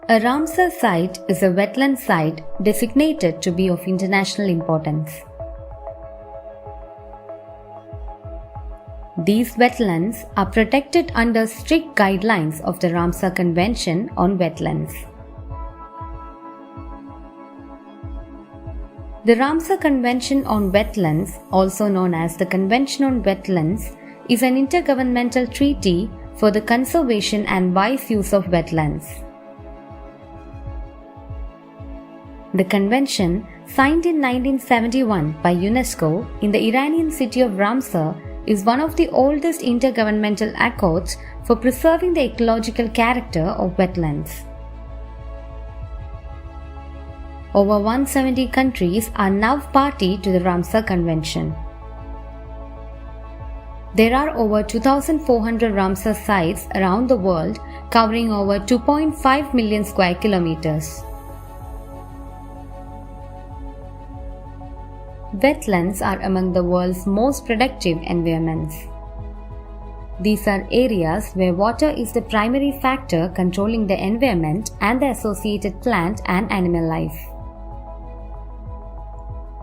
A Ramsar site is a wetland site designated to be of international importance. These wetlands are protected under strict guidelines of the Ramsar Convention on Wetlands. The Ramsar Convention on Wetlands, also known as the Convention on Wetlands, is an intergovernmental treaty for the conservation and wise use of wetlands. The convention, signed in 1971 by UNESCO in the Iranian city of Ramsar, is one of the oldest intergovernmental accords for preserving the ecological character of wetlands. Over 170 countries are now party to the Ramsar Convention. There are over 2,400 Ramsar sites around the world, covering over 2.5 million square kilometers. Wetlands are among the world's most productive environments. These are areas where water is the primary factor controlling the environment and the associated plant and animal life.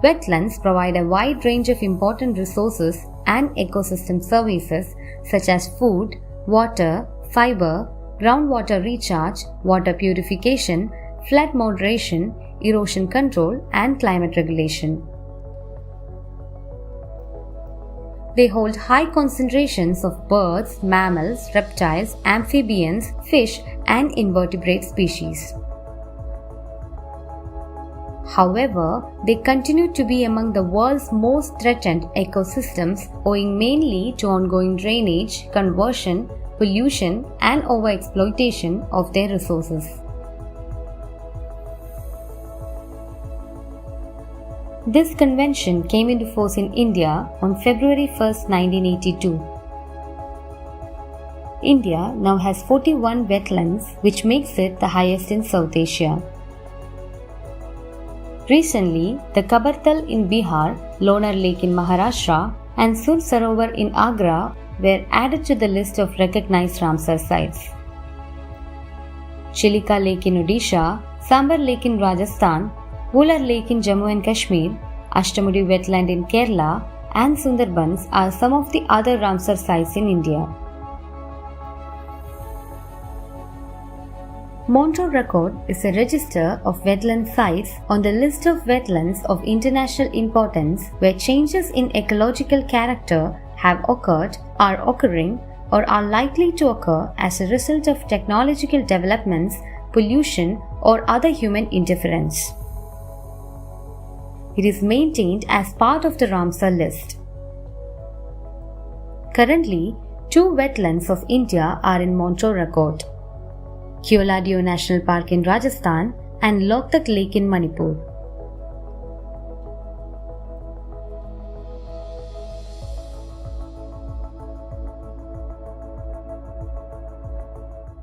Wetlands provide a wide range of important resources and ecosystem services such as food, water, fiber, groundwater recharge, water purification, flood moderation, erosion control, and climate regulation. They hold high concentrations of birds, mammals, reptiles, amphibians, fish, and invertebrate species. However, they continue to be among the world's most threatened ecosystems owing mainly to ongoing drainage, conversion, pollution, and overexploitation of their resources. This convention came into force in India on February 1, 1982. India now has 41 wetlands, which makes it the highest in South Asia. Recently, the Kabartal in Bihar, Lonar Lake in Maharashtra, and Sur Sarovar in Agra were added to the list of recognized Ramsar sites. Chilika Lake in Odisha, Sambar Lake in Rajasthan, Wular Lake in Jammu and Kashmir, Ashtamudi Wetland in Kerala, and Sundarbans are some of the other Ramsar sites in India. Montreux Record is a register of wetland sites on the list of wetlands of international importance where changes in ecological character have occurred, are occurring, or are likely to occur as a result of technological developments, pollution, or other human interference. It is maintained as part of the Ramsar list. Currently, 2 wetlands of India are in Montreux Record: Keoladeo National Park in Rajasthan and Loktak Lake in Manipur.